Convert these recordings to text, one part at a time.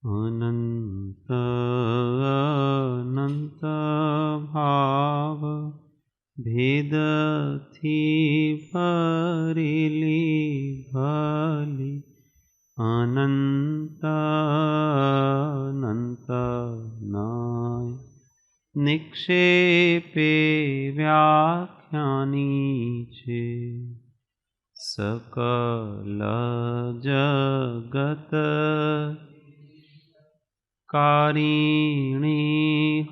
अनंत अनंत भाव भेदथी भरेली भली अनंत अनंत नाय निक्षेपे व्याख्यानी छे सकल जगत कारिणी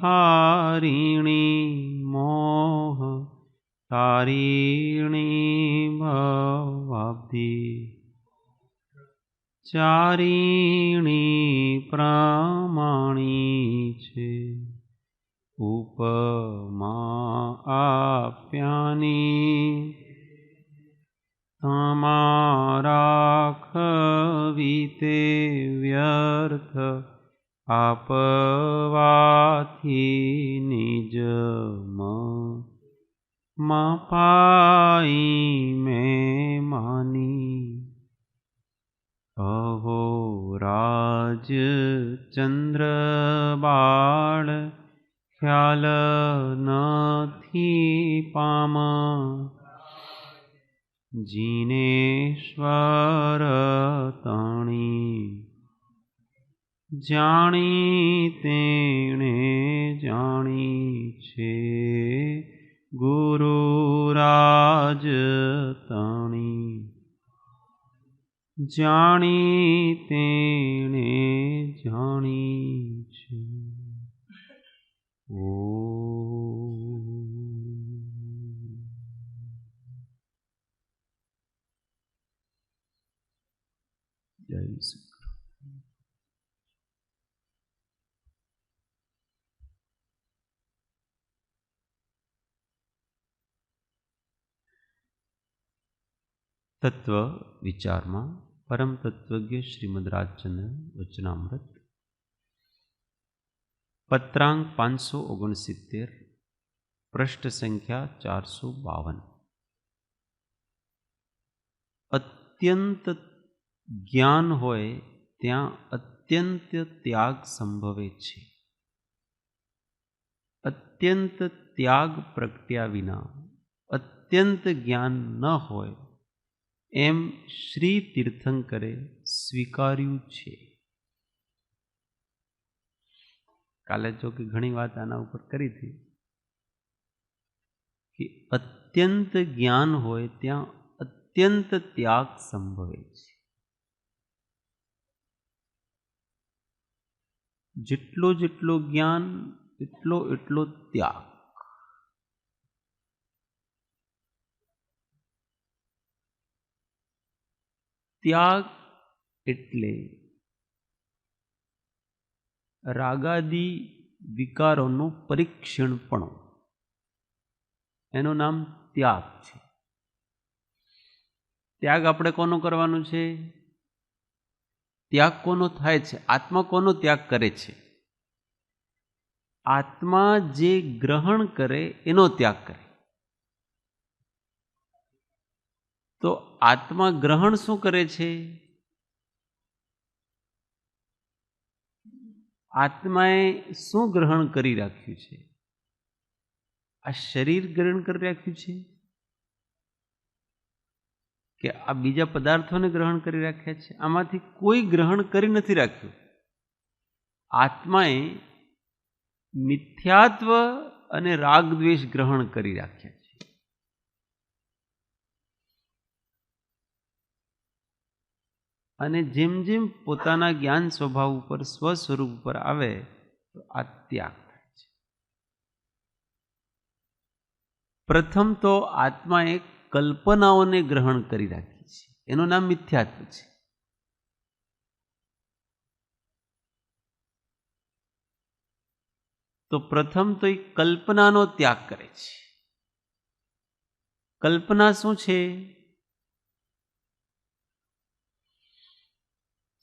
हारिणी मोह तारिणी भवाब्धि चारिणी प्रमाणी छे उपमा आप्यानी तमाराखवी ते व्यर्थ आपवाथी निज पाई में मानी अहो राज चंद्र बाळ ख्याल नथी पाम जीनेश्वर तणी जाणी तेणे जाणी छे गुरुराज तणी जाणी तेणे जाणी छे। जय श्री तत्व विचार में परम तत्वज्ञ श्रीमद રાજચંદ્ર વચનામૃત पत्रांक 569 पृष्ठ संख्या 452। अत्यंत ज्ञान होय त्यां अत्यंत त्याग संभवे छे। अत्यंत त्याग प्रगट्या विना अत्यंत ज्ञान न होय एम श्री तीर्थंकरे स्वीकार्यु छे। काले जो कि घणी बात आना ऊपर करी थी कि अत्यंत ज्ञान होय त्यां अत्यंत त्याग संभवे छे। जेटलो जेटलो ज्ञान એટલો એટલો त्याग। त्याग એટલે રાગાદી વિકારોનું પરીક્ષણપણું, એનું નામ ત્યાગ છે। ત્યાગ આપણે કોનો કરવાનો છે? ત્યાગ કોનો થાય છે? આત્મા કોનો ત્યાગ કરે છે? આત્મા જે ગ્રહણ કરે એનો ત્યાગ કરે। તો આત્મા ગ્રહણ શું કરે છે? આત્માએ શું ગ્રહણ કરી રાખ્યું છે? આ શરીર ગ્રહણ કરી રાખ્યું છે કે આ બીજા પદાર્થોને ગ્રહણ કરી રાખ્યા છે? આમાંથી કોઈ ગ્રહણ કરી નથી રાખ્યું। આત્માએ મિથ્યાત્વ અને રાગ દ્વેષ ગ્રહણ કરી રાખ્યા છે। અને જેમ જેમ પોતાના જ્ઞાન સ્વભાવ ઉપર સ્વસ્વરૂપ ઉપર આવે તો આ ત્યાગ થાય છે। પ્રથમ તો આત્માએ કલ્પનાઓને ગ્રહણ કરી રાખી છે, એનું નામ મિથ્યાત્વ છે। તો પ્રથમ તો એ કલ્પનાનો ત્યાગ કરે છે। કલ્પના શું છે?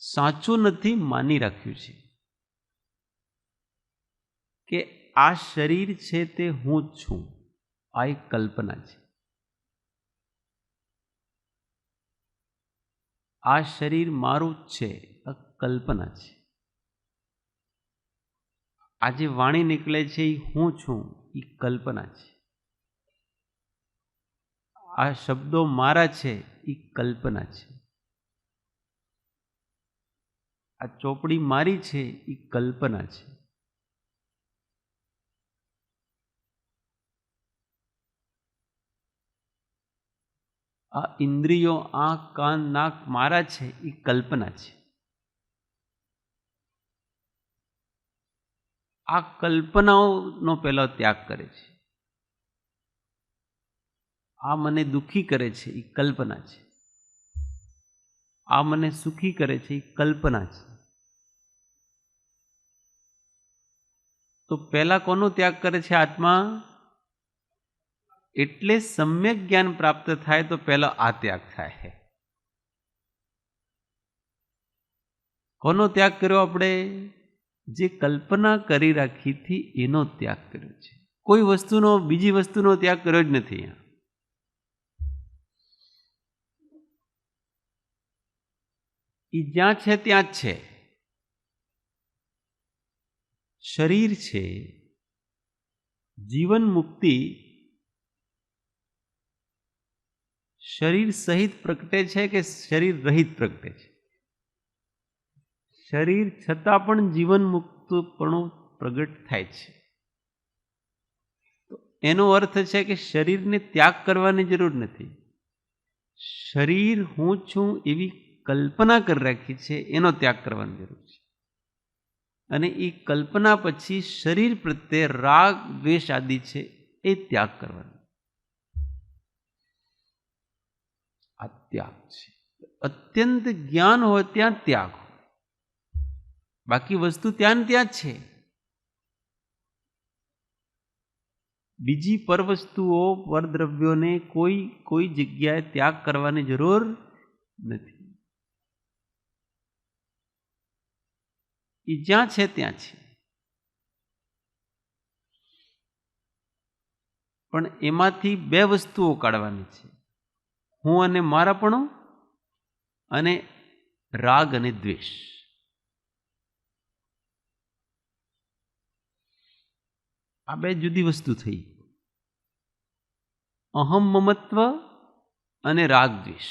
સાચું નથી માની રાખ્યું છે કે આ શરીર છે તે હું જ છું, આ એક કલ્પના છે. આ શરીર મારું જ છે, આ કલ્પના છે. આ જે વાણી નીકળે છે એ હું છું, એ કલ્પના છે. આ શબ્દો મારા છે, એ કલ્પના છે. આ ચોપડી મારી છે, એ કલ્પના છે. આ ઇન્દ્રિયો, આંખ, કાન, નાક મારા છે, એ કલ્પના છે. આ કલ્પનાઓનો પહેલો ત્યાગ કરે છે. આ મને દુઃખી કરે છે, એ કલ્પના છે. આ મને સુખી કરે છે, એ કલ્પના છે. તો પહેલા કોનો ત્યાગ કરે છે આત્મા? એટલે સમ્યક જ્ઞાન પ્રાપ્ત થાય તો પહેલો આ ત્યાગ થાય. કોનો ત્યાગ કર્યો આપણે? જે કલ્પના કરી રાખી હતી એનો ત્યાગ કર્યો છે. કોઈ વસ્તુનો, બીજી વસ્તુનો ત્યાગ કર્યો જ નથી. એ જ્યાં છે ત્યાં જ છે. શરીર છે, જીવન મુક્તિ શરીર સહિત પ્રગટે છે કે શરીર રહિત પ્રગટે છે? શરીર છતાં પણ જીવન મુક્તપણું પ્રગટ થાય છે. તો એનો અર્થ છે કે શરીરને ત્યાગ કરવાની જરૂર નથી. શરીર હું છું એવી કલ્પના કરી રાખી છે, એનો ત્યાગ કરવાની જરૂર છે. અને એ કલ્પના પછી શરીર પ્રત્યે રાગ, દ્વેષ આદિ છે એ ત્યાગ કરવાનો. આ ત્યાગ છે. અત્યંત જ્ઞાન હોય ત્યાં ત્યાગ હોય, બાકી વસ્તુ ત્યાં ત્યાં જ છે. બીજી પરવસ્તુઓ, પરદ્રવ્યોને કોઈ જગ્યાએ ત્યાગ કરવાની જરૂર નથી. એ જ્યાં છે ત્યાં છે. પણ એમાંથી બે વસ્તુઓ કાઢવાની છે, હું અને મારાપણું, અને રાગ અને દ્વેષ. આ બે જુદી વસ્તુ થઈ. અહમ મમત્વ અને રાગ દ્વેષ.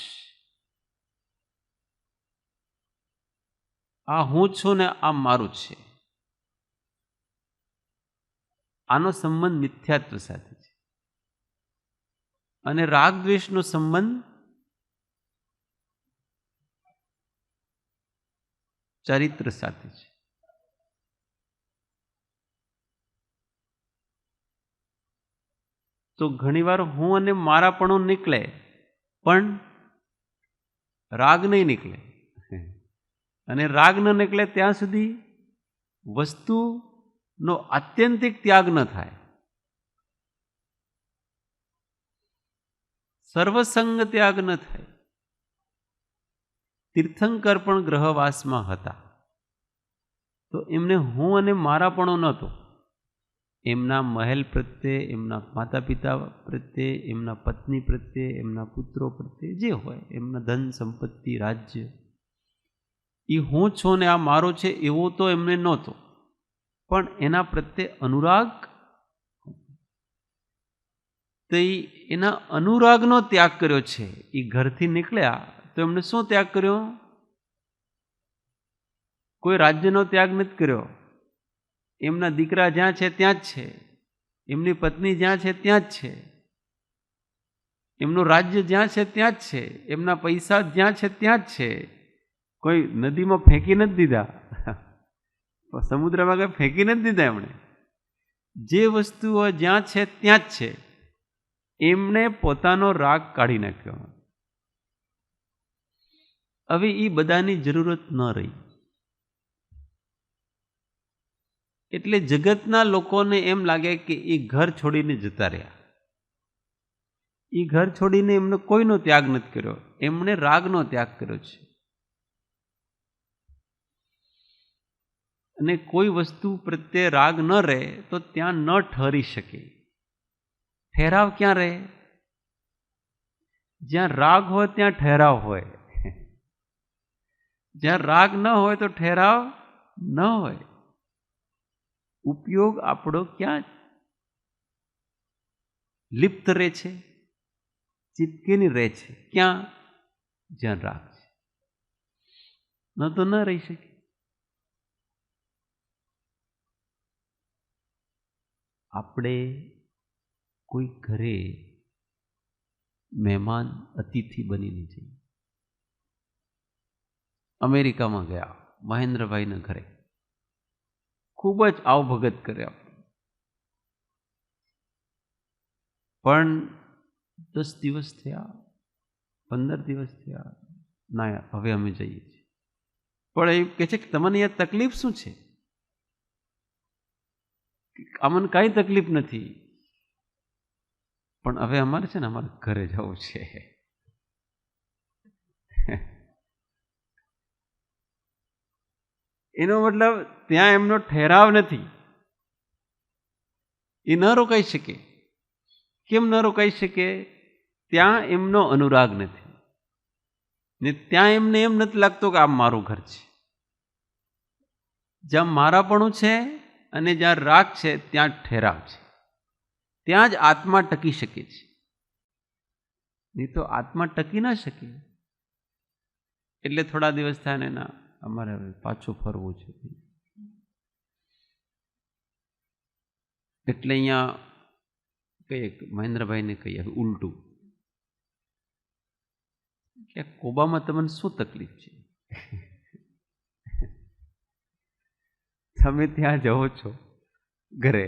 આ હું છું ને આ મારું છે, આનો સંબંધ મિથ્યાત્વ સાથે છે. અને રાગ દ્વેષનો સંબંધ ચરિત્ર સાથે છે. તો ઘણીવાર હું અને મારાપણું નીકળે પણ રાગ નહીં નીકળે. અને રાગ ન નીકળે ત્યાં સુધી વસ્તુનો આત્યંતિક ત્યાગ ન થાય. સર્વસંગ ત્યાગ ન થાય. તીર્થંકર પણ ગ્રહવાસમાં હતા તો એમને હું અને મારાપણું નહોતો. એમના મહેલ પ્રત્યે, એમના માતા પિતા પ્રત્યે, એમના પત્ની પ્રત્યે, એમના પુત્રો પ્રત્યે, જે હોય એમના ધન સંપત્તિ, રાજ્ય, એ હું છું ને આ મારો છે એવો તો એમને નહોતો, પણ એના પ્રત્યે અનુરાગ. તો એના અનુરાગનો ત્યાગ કર્યો છે. એ ઘરથી નીકળ્યા તો એમને શું ત્યાગ કર્યો? કોઈ રાજ્યનો ત્યાગ નથી કર્યો. એમના દીકરા જ્યાં છે ત્યાં જ છે, એમની પત્ની જ્યાં છે ત્યાં જ છે, એમનું રાજ્ય જ્યાં છે ત્યાં જ છે, એમના પૈસા જ્યાં છે ત્યાં જ છે. કોઈ નદીમાં ફેંકી નથી દીધા, સમુદ્રમાં કંઈ ફેંકી નથી દીધા. એમણે જે વસ્તુઓ જ્યાં છે ત્યાં જ છે. એમણે પોતાનો રાગ કાઢી નાખ્યો. હવે એ બધાની જરૂરત ન રહી. એટલે જગતના લોકોને એમ લાગે કે એ ઘર છોડીને જતા રહ્યા. એ ઘર છોડીને એમને કોઈનો ત્યાગ નથી કર્યો, એમણે રાગનો ત્યાગ કર્યો છે. અને કોઈ વસ્તુ પ્રત્યે રાગ ન રહે તો ત્યાં ન ઠરી શકે. ઠેરાવ ક્યાં રહે? જ્યાં રાગ હોય ત્યાં ઠેરાવ હોય. જ્યાં રાગ ન હોય તો ઠેરાવ ન હોય. ઉપયોગ આપણો ક્યાં લિપ્ત રહે છે, ચિપકીને રહે છે? ક્યાં? જ્યાં રાગ છે. ન તો ન રહી શકે. આપણે કોઈ ઘરે મહેમાન અતિથિ બનીને જઈએ. અમેરિકામાં ગયા મહેન્દ્રભાઈના ઘરે, ખૂબ જ આવભગત કરે આપણે. પણ 10 દિવસ થયા, 15 દિવસ થયા, ના યાર હવે અમે જઈએ છીએ. પણ એ કહે છે કે તમને અહીંયા તકલીફ શું છે? અમને કાંઈ તકલીફ નથી, પણ હવે અમારે છે ને અમારે ઘરે જવું છે. એનો મતલબ ત્યાં એમનો ઠેરાવ નથી, એ ન રોકાઈ શકે. કેમ ન રોકાઈ શકે? ત્યાં એમનો અનુરાગ નથી ને ત્યાં એમને એમ નથી લાગતું કે આ મારું ઘર છે. જ્યાં મારાપણું છે અને જ્યાં રાગ છે ત્યાં ઠેરાવ છે. ત્યાં જ આત્મા ટકી શકે છે. નહીં તો આત્મા ટકી ના શકે. એટલે થોડા દિવસ થાય ને ના અમારે હવે પાછું ફરવું છે. એટલે અહીંયા કહીએ મહેન્દ્રભાઈને કહીએ ઉલટું કે કોબામાં તમને શું તકલીફ છે? તમે ત્યાં જાઓ છો ઘરે,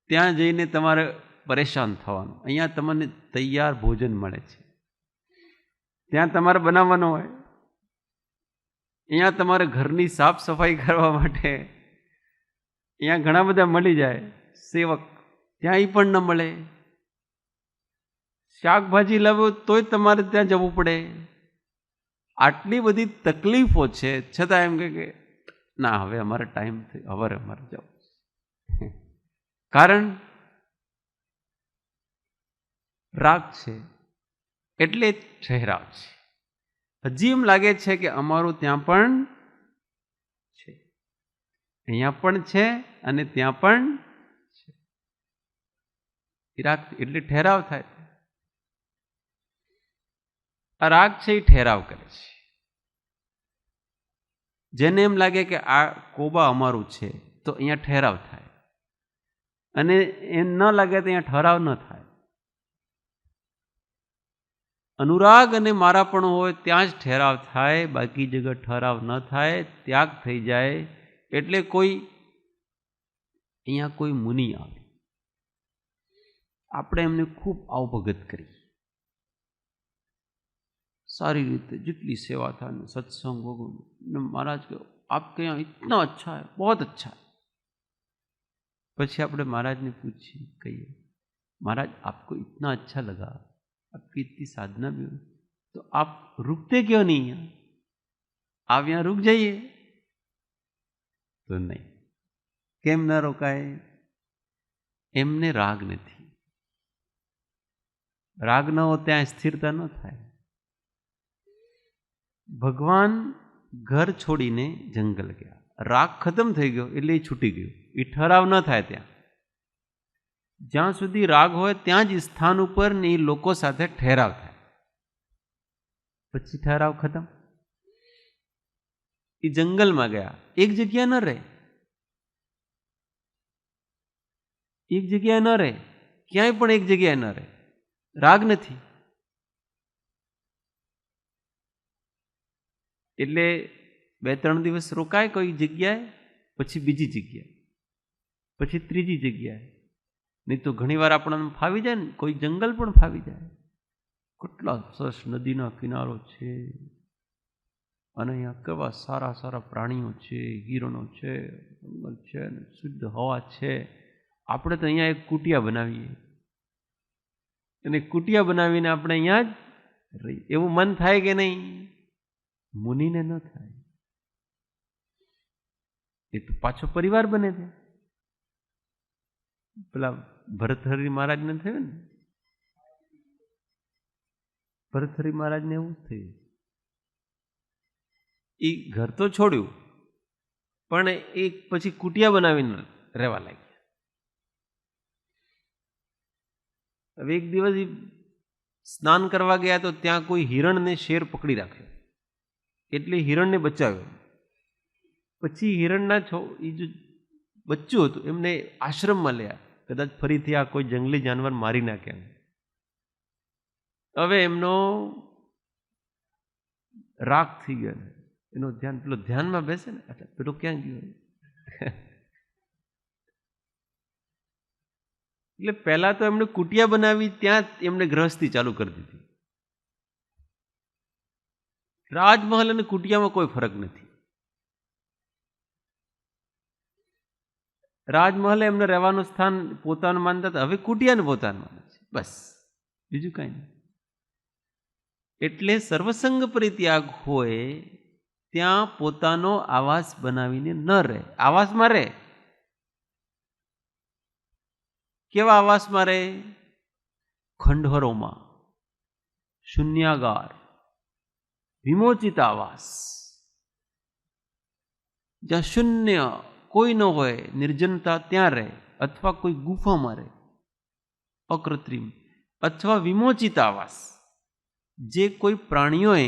ત્યાં જઈને તમારે પરેશાન થવાનું. અહીંયા તમને તૈયાર ભોજન મળે છે, ત્યાં તમારે બનાવવાનું હોય. અહીંયા તમારે ઘરની સાફ સફાઈ કરવા માટે અહીંયા ઘણા બધા મળી જાય સેવક, ત્યાં એ પણ ન મળે. શાકભાજી લાવો તોય તમારે ત્યાં જવું પડે. આટલી બધી તકલીફો છે, છતાં એમ કે ના હવે અમારે ટાઈમ થઈ, હવે અમારે જવું. કારણ રાગ છે એટલે ઠહેરાવ છે. હજી એમ લાગે છે કે અમારું ત્યાં પણ છે, અહીંયા પણ છે અને ત્યાં પણ છે. રાગ એટલે ઠહેરાવ થાય. આ રાગ છે એ ઠહેરાવ કરે છે. જેને એમ લાગે કે આ કોબા અમારું છે તો અહીંયા ઠહેરાવ થાય, અને એમ ન લાગે તો અહીંયા ઠરાવ ન થાય. અનુરાગ અને મારાપણું હોય ત્યાં જ ઠેરાવ થાય, બાકી જગ્યા ઠરાવ ન થાય, ત્યાગ થઈ જાય. એટલે અહીંયા કોઈ મુનિ આવે, આપણે એમને ખૂબ આવભગત કરી, સારી રીતે જેટલી સેવા થાય, સત્સંગ હોગો. મહારાજ કહો આપકે यहाँ इतना अच्छा है, बहुत अच्छा है. પછી આપણે મહારાજને પૂછીએ, કહીએ महाराज आपको इतना अच्छा लगा, आपकी इतनी साधना भी हुई, तो आप रुकते क्यों नहीं यहाँ? आप यहाँ रुक जाइए. તો નહીં. કેમ ન રોકાય? એમને રાગ નથી. રાગ ન હોય ત્યાં સ્થિરતા ન થાય. ભગવાન ઘર છોડીને જંગલ ગયા, રાગ ખતમ થઈ ગયો એટલે એ છૂટી ગયું. એ ઠરાવ ન થાય ત્યાં. જ્યાં સુધી રાગ હોય ત્યાં જ સ્થાન ઉપર ને એ લોકો સાથે ઠહેરાવ થાય, પછી ઠહેરાવ ખતમ. એ જંગલમાં ગયા, એક જગ્યા ન રહે, એક જગ્યાએ ન રહે, ક્યાંય પણ એક જગ્યાએ ન રહે. રાગ નથી. એટલે 2-3 દિવસ રોકાય કોઈ જગ્યાએ, પછી બીજી જગ્યાએ, પછી ત્રીજી જગ્યાએ. નહીં તો ઘણી વાર આપણને ફાવી જાય ને, કોઈ જંગલ પણ ફાવી જાય. કેટલા સરસ નદીના કિનારો છે, અને અહીંયા કેવા સારા સારા પ્રાણીઓ છે, હિરણો છે, જંગલ છે, શુદ્ધ હવા છે. આપણે તો અહીંયા એક કુટિયા બનાવીએ, અને કુટિયા બનાવીને આપણે અહીંયા જ રહી. એવું મન થાય કે નહીં? મુનિને ન થાય. એ તો પાછો પરિવાર બને છે. પેલા ભરતહરી મહારાજને થયું ને, ભરતહરી મહારાજને એવું જ થયું. એ ઘર તો છોડ્યું, પણ એ પછી કુટિયા બનાવીને રહેવા લાગ્યા. હવે એક દિવસ સ્નાન કરવા ગયા તો ત્યાં કોઈ હિરણને શેર પકડી રાખ્યો, એટલે હિરણને બચાવ્યો. પછી હિરણના એ જો બચ્ચું હતું એમને આશ્રમમાં લ્યા, કદાચ ફરીથી આ કોઈ જંગલી જાનવર મારી નાખ્યા. હવે એમનો રાગ થઈ ગયો, એનો ધ્યાન પેલો ધ્યાનમાં બેસે ને, પેલો ક્યાં ગયો? એટલે પહેલા તો એમણે કુટિયા બનાવી, ત્યાં એમણે ગૃહસ્થી ચાલુ કરી દીધી. રાજમહલ અને કુટિયામાં કોઈ ફરક નથી. રાજમહલે એમને રહેવાનું સ્થાન પોતાનું માનતા હતા, હવે કુટિયાને પોતાનું માને છે, બસ, બીજું કઈ નહીં. એટલે સર્વસંગ પરિત્યાગ હોય ત્યાં પોતાનો આવાસ બનાવીને ન રહે. આવાસમાં રહે. કેવા આવાસમાં રહે? ખંડહરોમાં, શૂન્યાગાર, વિમોચિત આવાસ, જ્યાં શૂન્ય કોઈ ન હોય, નિર્જનતા, ત્યાં રહે. અથવા કોઈ ગુફામાં રહે, અકૃત્રિમ. અથવા વિમોચિત આવાસ, જે કોઈ પ્રાણીઓએ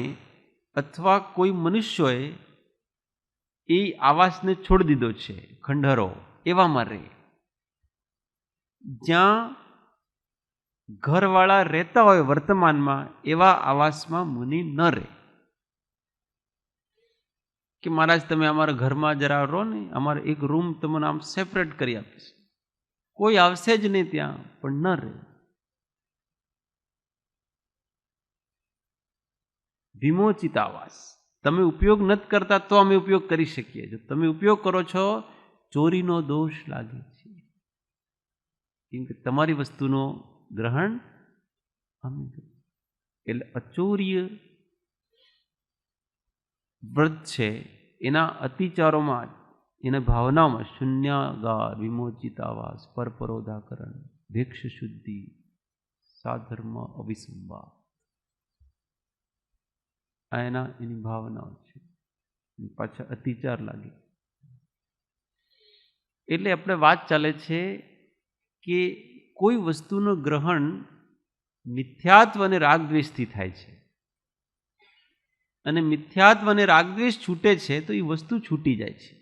અથવા કોઈ મનુષ્યોએ એ આવાસને છોડી દીધો છે, ખંડહરો, એવામાં રહે. જ્યાં ઘરવાળા રહેતા હોય વર્તમાનમાં, એવા આવાસમાં મુનિ ન રહે. કે મહારાજ તમે અમારા ઘરમાં જરા રહો ને, અમારે એક રૂમ તમને આમ સેપરેટ કરી આપીશ. કોઈ આવશે જ નહીં ત્યાં, પણ ન રહે. વિમોચિત આવાસ. તમે ઉપયોગ નથી કરતા તો અમે ઉપયોગ કરી શકીએ. જો તમે ઉપયોગ કરો છો, ચોરીનો દોષ લાગે છે, કેમ કે તમારી વસ્તુનો ગ્રહણ અમે કરીએ. એટલે અચૌર્ય વ્રત છે, એના અતિચારોમાં, એના ભાવનામાં શૂન્યાગાર, વિમોચિત આવાસ, પરપરોધાકરણ, ભિક્ષ શુદ્ધિ, સાધર્મ અવિસંવાદ, આ એની ભાવનાઓ છે. પાછા અતિચાર લાગે. એટલે આપણે વાત ચાલે છે કે કોઈ વસ્તુનું ગ્રહણ મિથ્યાત્વ અને રાગદ્વેષથી થાય છે, અને મિથ્યાત્વ અને રાગદ્વેષ છૂટે છે તો એ વસ્તુ છૂટી જાય છે.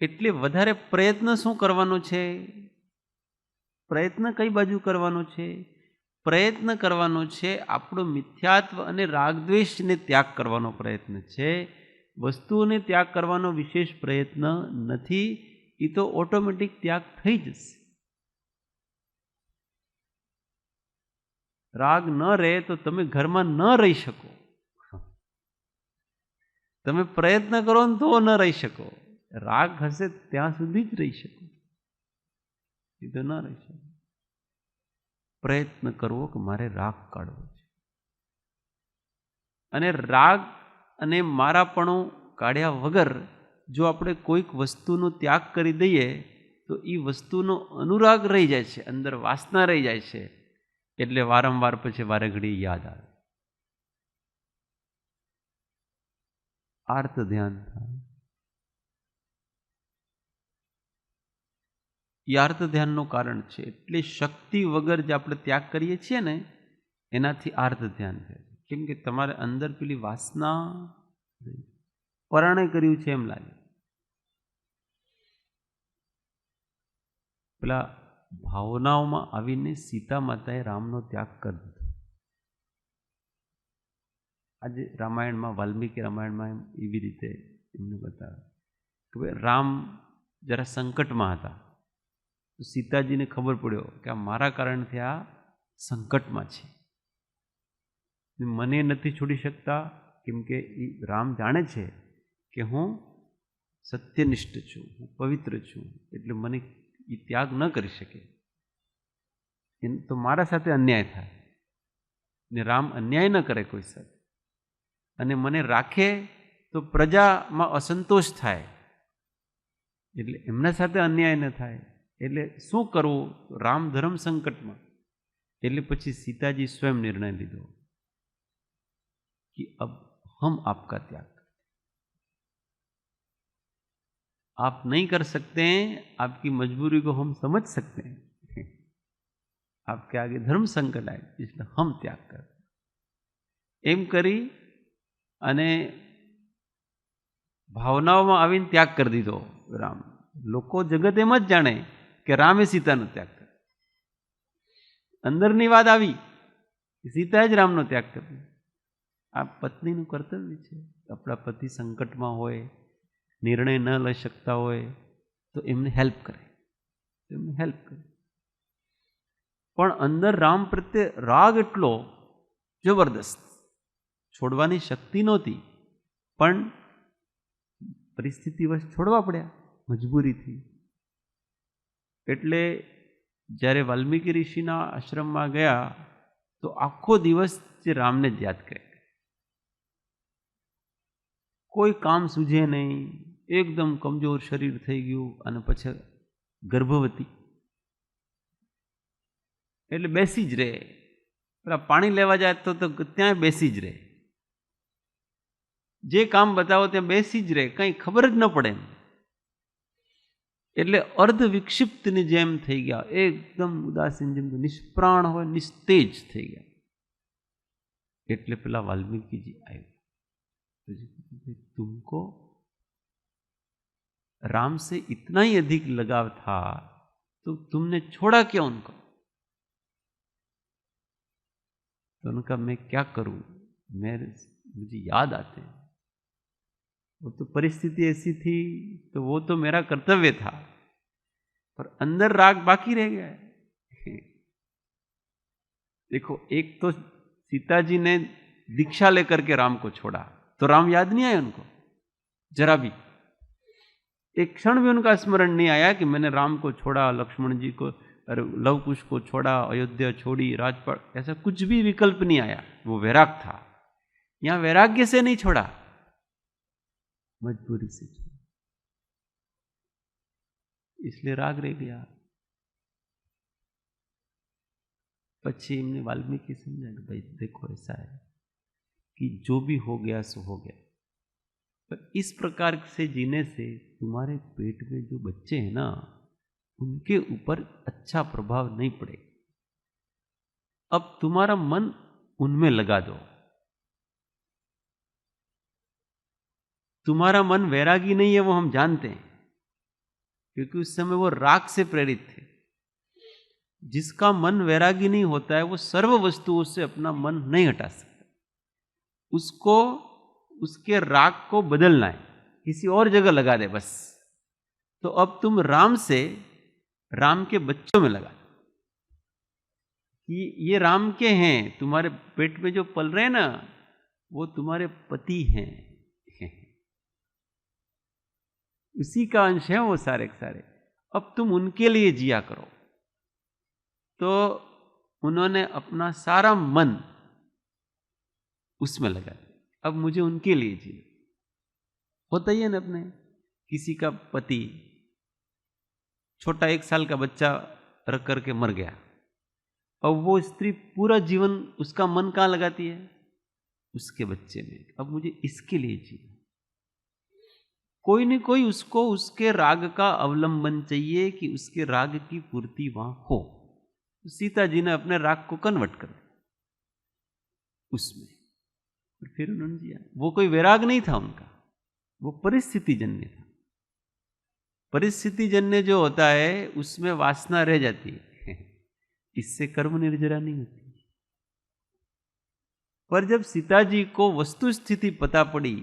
એટલે વધારે પ્રયત્ન શું કરવાનો છે? પ્રયત્ન કઈ બાજુ કરવાનો છે? પ્રયત્ન કરવાનો છે આપણો મિથ્યાત્વ અને રાગદ્વેષને ત્યાગ કરવાનો પ્રયત્ન છે. વસ્તુઓને ત્યાગ કરવાનો વિશેષ પ્રયત્ન નથી. એ તો ઓટોમેટિક ત્યાગ થઈ જશે. રાગ ન રહે તો તમે ઘરમાં ન રહી શકો. તમે પ્રયત્ન કરો ને તો ન રહી શકો. રાગ હશે ત્યાં સુધી જ રહી શકો, એ તો ન રહી શકો. પ્રયત્ન કરવો કે મારે રાગ કાઢવો છે, અને રાગ અને મારાપણું કાઢ્યા વગર જો આપણે કોઈક વસ્તુનો ત્યાગ કરી દઈએ તો એ વસ્તુનો અનુરાગ રહી જાય છે, અંદર વાસના રહી જાય છે. એટલે વારંવાર પછી વારે ઘડી યાદ આવે. આર્ત ધ્યાન થાય. એ આર્ત ધ્યાનનું કારણ છે. એટલે શક્તિ વગર જે આપણે ત્યાગ કરીએ છીએ ને, એનાથી આર્ત ધ્યાન થાય. કેમ કે તમારે અંદર પેલી વાસના પરાણે કર્યું છે એમ લાગે. પેલા ભાવનાઓમાં આવીને સીતા માતાએ રામનો ત્યાગ કરી દીધો. આજે રામાયણમાં, વાલ્મીકી રામાયણમાં એવી રીતે એમને બતાવે કે ભાઈ રામ જરા સંકટમાં હતા, તો સીતાજીને ખબર પડ્યો કે આ મારા કારણથી આ સંકટમાં છે, મને નથી છોડી શકતા. કેમ કે એ રામ જાણે છે કે હું સત્યનિષ્ઠ છું, હું પવિત્ર છું, એટલે મને એ ત્યાગ ન કરી શકે. તો મારા સાથે અન્યાય થાય, ને રામ અન્યાય ન કરે કોઈ સાથે. અને મને રાખે તો પ્રજામાં અસંતોષ થાય, એટલે એમના સાથે અન્યાય ન થાય, એટલે શું કરવું? રામ ધર્મ સંકટમાં. એટલે પછી सीताजी स्वयं निर्णय લીધો कि अब हम आपका त्याग करते, आप नहीं कर सकते हैं, आपकी मजबूरी को हम समझ सकते हैं, आपके आगे धर्म संकट आए, इसलिए हम त्याग करते. એમ કરી અને ભાવનાઓમાં આવીને ત્યાગ કરી દીધો રામ. લોકો જગત એમ જ જાણે કે રામે સીતાનો ત્યાગ કર્યો. અંદરની વાત આવી, સીતાએ જ રામનો ત્યાગ કર્યો. આ પત્નીનું કર્તવ્ય છે. આપણા પતિ સંકટમાં હોય, નિર્ણય ન લઈ શકતા હોય તો એમને હેલ્પ કરે, એમને હેલ્પ કરે. પણ અંદર રામ પ્રત્યે રાગ એટલો જબરદસ્ત, છોડવાની શક્તિ નહોતી, પણ પરિસ્થિતિવશ છોડવા પડ્યા મજબૂરીથી. એટલે જ્યારે વાલ્મીકી ઋષિના આશ્રમમાં ગયા તો આખો દિવસ જે રામને જ યાદ કરે, કોઈ કામ સૂઝે નહીં, એકદમ કમજોર શરીર થઈ ગયું, અને પછી ગર્ભવતી એટલે બેસી જ રહે. પેલા પાણી લેવા જાય તો ત્યાં બેસી જ રહે, જે કામ બતાવો ત્યાં બેસી જ રહે, કંઈ ખબર જ ન પડે. એટલે અર્ધ વિક્ષિપ્તની જેમ થઈ ગયા, એકદમ ઉદાસીન, જેમ નિષ્પ્રાણ હોય, નિસ્તેજ થઈ ગયા. એટલે પેલા વાલ્મીકીજી આવ્યા, तुमको राम से इतना ही अधिक लगाव था तो तुमने छोड़ा क्यों उनको? तो उनका मैं क्या करूं, मुझे याद आते हैं, वो तो परिस्थिति ऐसी थी, तो वो तो मेरा कर्तव्य था, पर अंदर राग बाकी रह गया है. देखो, एक तो सीता जी ने दीक्षा लेकर के राम को छोड़ा, तो राम याद नहीं आया उनको जरा भी. एक क्षण भी उनका स्मरण नहीं आया कि मैंने राम को छोड़ा, लक्ष्मण जी को, लव कुश को छोड़ा, अयोध्या छोड़ी, राजपाट, ऐसा कुछ भी विकल्प नहीं आया. वो वैराग था. यहां वैराग्य से नहीं छोड़ा, मजबूरी से छोड़ा, इसलिए राग रह गया. पछी इन्हें वाल्मीकि समझा कि भाई देखो, ऐसा है कि जो भी हो गया सो हो गया, पर इस प्रकार से जीने से तुम्हारे पेट में जो बच्चे हैं ना, उनके ऊपर अच्छा प्रभाव नहीं पड़े. अब तुम्हारा मन उनमें लगा दो. तुम्हारा मन वैरागी नहीं है, वो हम जानते हैं, क्योंकि उस समय वो राग से प्रेरित थे. जिसका मन वैरागी नहीं होता है, वो सर्व वस्तुओं से अपना मन नहीं हटा सकता. उसको उसके राग को बदलना है, किसी और जगह लगा दे बस. तो अब तुम राम से राम के बच्चों में लगा, कि ये राम के हैं, तुम्हारे पेट में जो पल रहे हैं ना, वो तुम्हारे पति हैं, उसी का अंश है वो सारे के सारे. अब तुम उनके लिए जिया करो. तो उन्होंने अपना सारा मन उसमें लगा दिया. अब मुझे उनके लिए जिए. होता ही है ना, अपने किसी का पति छोटा 1 साल का बच्चा रख करके मर गया, अब वो स्त्री पूरा जीवन उसका मन कहाँ लगाती है? उसके बच्चे में. अब मुझे इसके लिए जिए. कोई न कोई उसको उसके राग का अवलंबन चाहिए कि उसके राग की पूर्ति वहां हो. सीता जी ने अपने राग को कन्वर्ट कर दिया उसमें, फिर उन्होंने जिया. वो कोई वैराग नहीं था उनका, वो परिस्थिति जन्य था. परिस्थिति जन्य जो होता है उसमें वासना रह जाती है, इससे कर्म निर्जरा नहीं होती. पर जब सीता जी को वस्तु स्थिति पता पड़ी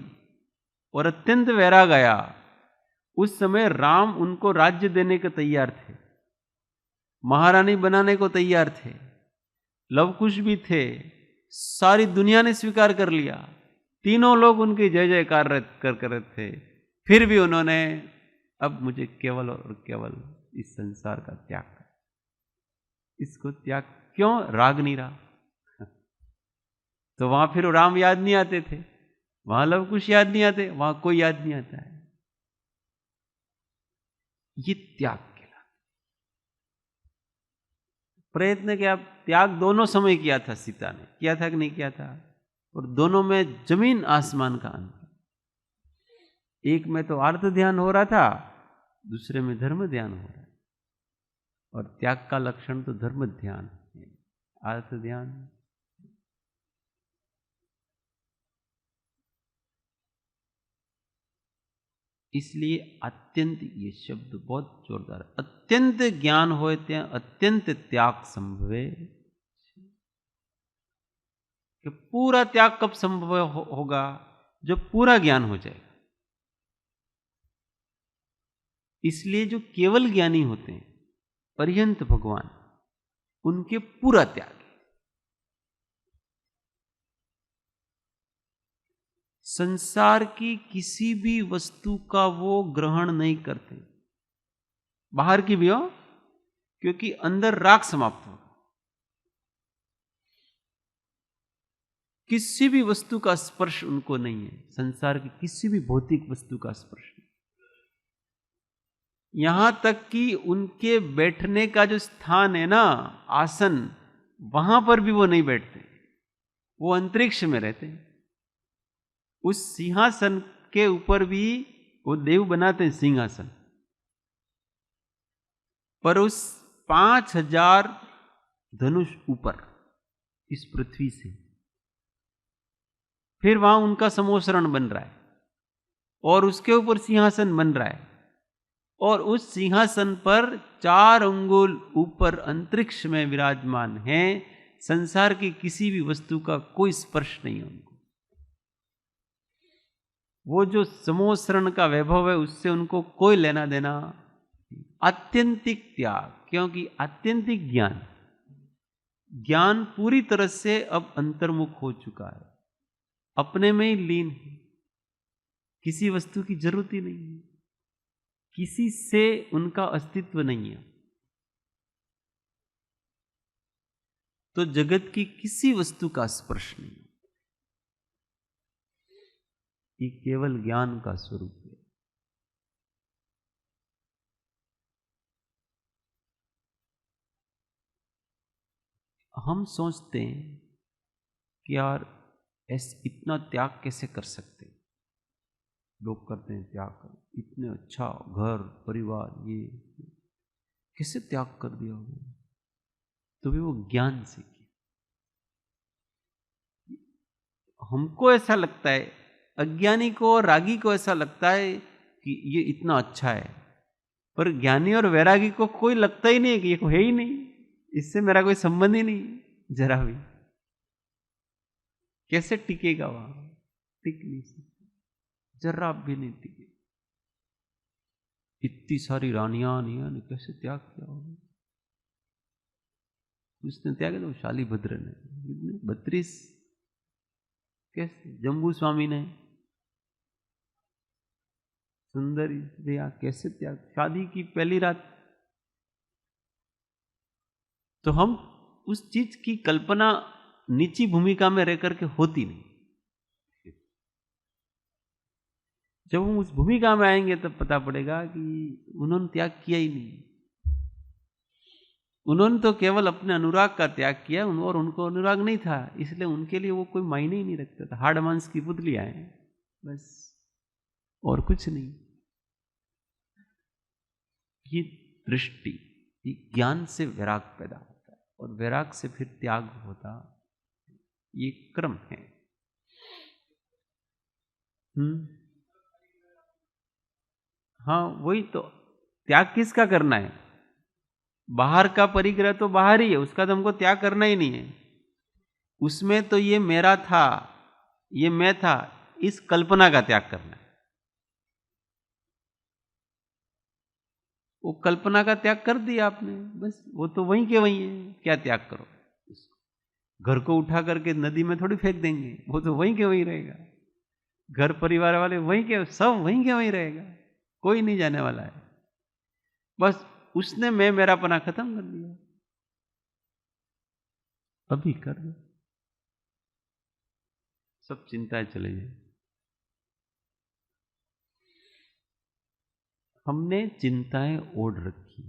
और अत्यंत वैराग आया, उस समय राम उनको राज्य देने को तैयार थे, महारानी बनाने को तैयार थे, लवकुश भी थे, सारी दुनिया ने स्वीकार कर लिया, तीनों लोग उनकी जय जयकार कर रहे थे. फिर भी उन्होंने, अब मुझे केवल और केवल इस संसार का त्याग कर. इसको त्याग क्यों? राग नहीं रहा. तो वहां फिर राम याद नहीं आते थे. वहां लव कुश याद नहीं आते, वहां कोई याद नहीं आता है। ये त्याग कहलाता। प्रयत्न किया, त्याग दोनों समय किया था सीता ने, किया था कि नहीं किया था? और दोनों में जमीन आसमान का अंतर। एक में तो अर्थ ध्यान हो रहा था, दूसरे में धर्म ध्यान हो रहा है। और त्याग का लक्षण तो धर्म ध्यान है, अर्थ ध्यान। इसलिए अत्यंत, ये शब्द बहुत जोरदार, अत्यंत ज्ञान होते हैं अत्यंत त्याग संभवे। कि पूरा त्याग कब संभव होगा? जब पूरा ज्ञान हो जाएगा। इसलिए जो केवल ज्ञानी होते हैं, पर्यंत भगवान, उनके पूरा त्याग है। संसार की किसी भी वस्तु का वो ग्रहण नहीं करते, बाहर की भी हो, क्योंकि अंदर राग समाप्त हो। किसी भी वस्तु का स्पर्श उनको नहीं है, संसार की किसी भी भौतिक वस्तु का स्पर्श नहीं। यहां तक कि उनके बैठने का जो स्थान है ना, आसन, वहां पर भी वो नहीं बैठते, वो अंतरिक्ष में रहते हैं। उस सिंहासन के ऊपर भी वो देव बनाते हैं सिंहासन, पर उस 5000 धनुष ऊपर इस पृथ्वी से, फिर वहां उनका समोसरण बन रहा है और उसके ऊपर सिंहासन बन रहा है, और उस सिंहासन पर 4 अंगुल ऊपर अंतरिक्ष में विराजमान है। संसार की किसी भी वस्तु का कोई स्पर्श नहीं है उनको। वो जो समोसरण का वैभव है उससे उनको कोई लेना देना। आत्यंतिक त्याग, क्योंकि आत्यंतिक ज्ञान, ज्ञान पूरी तरह से अब अंतर्मुख हो चुका है, अपने में ही लीन है, किसी वस्तु की जरूरत ही नहीं है, किसी से उनका अस्तित्व नहीं है। तो जगत की किसी वस्तु का स्पर्श नहीं, ये केवल ज्ञान का स्वरूप है। हम सोचते हैं कि यार ऐसे इतना त्याग कैसे कर सकते, लोग करते हैं त्याग कर, इतने अच्छा घर परिवार, ये कैसे त्याग कर दिया होगा? तो भी वो ज्ञान से किया। हमको ऐसा लगता है, अज्ञानी को और रागी को ऐसा लगता है कि ये इतना अच्छा है, पर ज्ञानी और वैरागी को कोई लगता ही नहीं है कि ये है ही नहीं, इससे मेरा कोई संबंध ही नहीं जरा भी। कैसे टिकेगा वहां? टिक नहीं सकता, जरा भी नहीं टिके। इतनी सारी रानियां ने कैसे त्याग किया होगा? उसने त्याग किया, शालीभद्र ने 32, कैसे जम्बू स्वामी ने, सुंदरी रिया, कैसे त्याग, शादी की पहली रात। तो हम उस चीज की कल्पना नीची भूमिका में रह करके होती नहीं। जब हम उस भूमिका में आएंगे तब पता पड़ेगा कि उन्होंने त्याग किया ही नहीं। उन्होंने तो केवल अपने अनुराग का त्याग किया, और उनको अनुराग नहीं था, इसलिए उनके लिए वो कोई मायने ही नहीं रखता था। हाड़ मांस की पुतलियां हैं बस, और कुछ नहीं। ये दृष्टि, ये ज्ञान से वैराग पैदा होता है, और वैराग से फिर त्याग होता, ये क्रम है। हाँ, वही तो, त्याग किसका करना है? बाहर का परिग्रह तो बाहर ही है, उसका तो हमको त्याग करना ही नहीं है। उसमें तो ये मेरा था, ये मैं था, इस कल्पना का त्याग करना है। वो कल्पना का त्याग कर दिया आपने, बस वो तो वहीं के वहीं है, क्या त्याग करो? घर को उठा करके नदी में थोड़ी फेंक देंगे, वो तो वहीं के वहीं रहेगा। घर परिवार वाले वहीं के, सब वहीं के वहीं रहेगा, कोई नहीं जाने वाला है। बस उसने मैं मेरापना खत्म कर दिया, अभी कर दो, सब चिंताएं चले जाए। हमने चिंताएं ओढ़ रखी।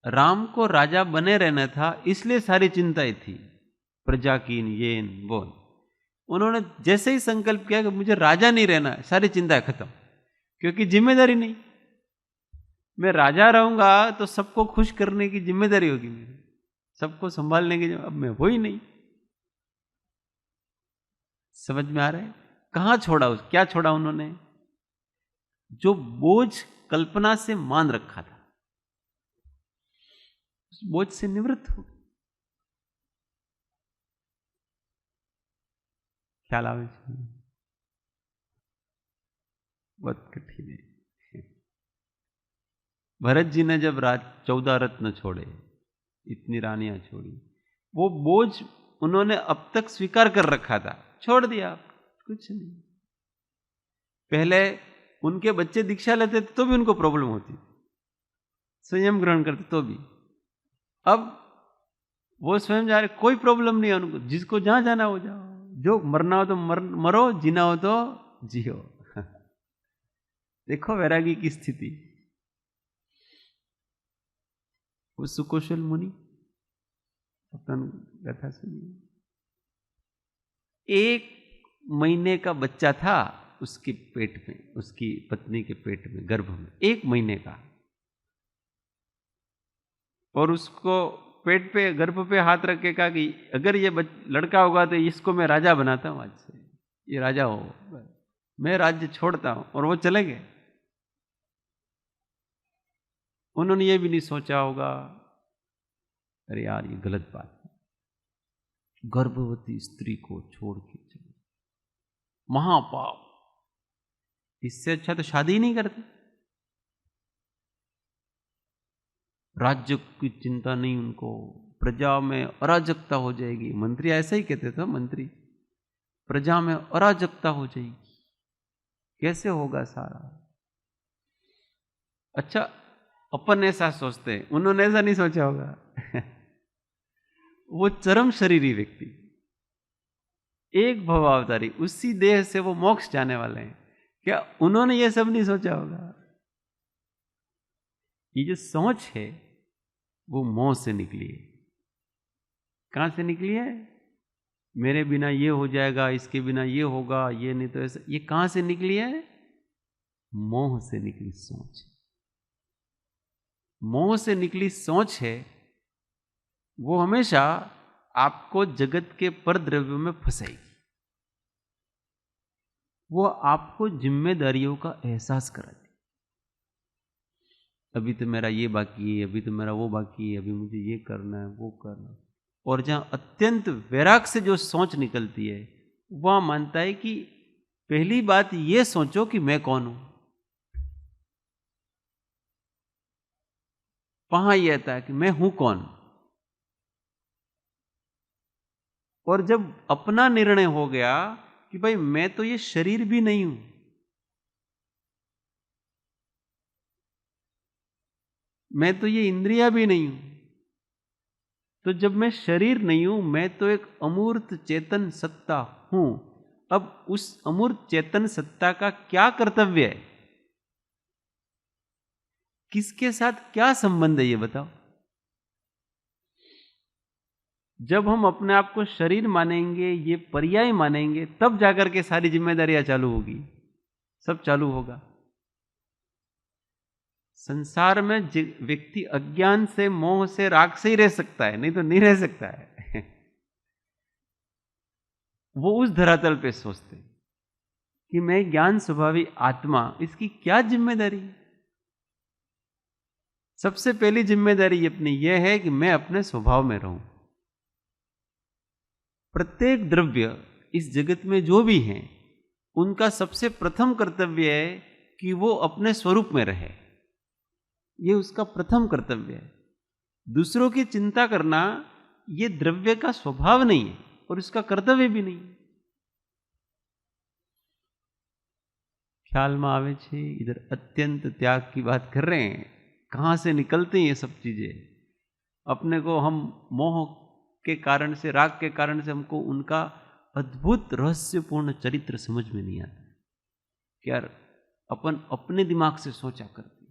राम को राजा बने रहना था, इसलिए सारी चिंताएं थी, प्रजा की ये वो। उन्होंने जैसे ही संकल्प किया कि मुझे राजा नहीं रहना है, सारी चिंताएं खत्म, क्योंकि जिम्मेदारी नहीं। मैं राजा रहूंगा तो सबको खुश करने की जिम्मेदारी होगी मेरी, सबको संभालने की। अब मैं वो ही नहीं। समझ में आ रहा है? कहां छोड़ा, क्या छोड़ा उन्होंने? जो बोझ कल्पना से मान रखा था, उस बोझ से निवृत्त हो। ख्याल आवे? बहुत कठिन है। भरत जी ने जब 14 रत्न छोड़े, इतनी रानियां छोड़ी, वो बोझ उन्होंने अब तक स्वीकार कर रखा था, छोड़ दिया, कुछ नहीं। पहले उनके बच्चे दीक्षा लेते थे तो भी उनको प्रॉब्लम होती, संयम ग्रहण करते तो भी। अब वो स्वयं जा रहे, कोई प्रॉब्लम नहीं है उनको, जिसको जहां जाना हो जाओ, जो मरना हो तो मरो, जीना हो तो जियो। देखो वैरागी की स्थिति। वो सुकौशल मुनि, अपन कथा सुनिए। 1 महीने का बच्चा था उसके पेट में, उसकी पत्नी के पेट में, गर्भ में, 1 महीने का। और उसको पेट पे, गर्भ पे हाथ रख के कहा कि अगर ये लड़का होगा तो इसको मैं राजा बनाता हूं, आज से ये राजा हो, मैं राज्य छोड़ता हूं। और वो चले गए। उन्होंने ये भी नहीं सोचा होगा, अरे यार ये गलत बात है, गर्भवती स्त्री को छोड़ के चले, महापाप, इससे अच्छा तो शादी ही नहीं करते। राज्य की चिंता नहीं उनको, प्रजा में अराजकता हो जाएगी। मंत्री ऐसा ही कहते थे, मंत्री, प्रजा में अराजकता हो जाएगी, कैसे होगा सारा। अच्छा, अपन ऐसा सोचते हैं, उन्होंने ऐसा नहीं सोचा होगा। वो चरम शरीरी व्यक्ति, एक भवावतारी, उसी देह से वो मोक्ष जाने वाले हैं, क्या उन्होंने ये सब नहीं सोचा होगा? ये जो सोच है वो मोह से निकली है। कहां से निकली है? मेरे बिना ये हो जाएगा, इसके बिना ये होगा, ये नहीं तो ऐसा। ये कहां से निकली है? मोह से निकली सोच। मोह से निकली सोच है, वो हमेशा आपको जगत के परद्रव्यों में फंसाएगी। वो आपको जिम्मेदारियों का एहसास कराती। अभी तो मेरा ये बाकी है, अभी तो मेरा वो बाकी है, अभी मुझे ये करना है, वो करना है। और जहां अत्यंत वैराग से जो सोच निकलती है, वह मानता है कि पहली बात ये सोचो कि मैं कौन हूं। वहां यह आता है कि मैं हूं कौन। और जब अपना निर्णय हो गया कि भाई मैं तो ये शरीर भी नहीं हूं, मैं तो ये इंद्रिया भी नहीं हूं, तो जब मैं शरीर नहीं हूं, मैं तो एक अमूर्त चेतन सत्ता हूं। अब उस अमूर्त चेतन सत्ता का क्या कर्तव्य है, किसके साथ क्या संबंध है, ये बताओ। जब हम अपने आप को शरीर मानेंगे, ये पर्याय मानेंगे, तब जाकर के सारी जिम्मेदारियां चालू होगी, सब चालू होगा। संसार में व्यक्ति अज्ञान से, मोह से, राग से ही रह सकता है, नहीं तो नहीं रह सकता है। वो उस धरातल पे सोचते कि मैं ज्ञान स्वभावी आत्मा, इसकी क्या जिम्मेदारी। सबसे पहली जिम्मेदारी अपनी यह है कि मैं अपने स्वभाव में रहूं। प्रत्येक द्रव्य इस जगत में जो भी हैं, उनका सबसे प्रथम कर्तव्य है कि वो अपने स्वरूप में रहे। ये उसका प्रथम कर्तव्य है। दूसरों की चिंता करना ये द्रव्य का स्वभाव नहीं है और इसका कर्तव्य भी नहीं। ख्याल में आवे छे? इधर अत्यंत त्याग की बात कर रहे हैं। कहां से निकलते हैं ये सब चीजें? अपने को हम मोह के कारण से, राग के कारण से हमको उनका अद्भुत रहस्यपूर्ण चरित्र समझ में नहीं आता कि यार अपन अपने दिमाग से सोचा करते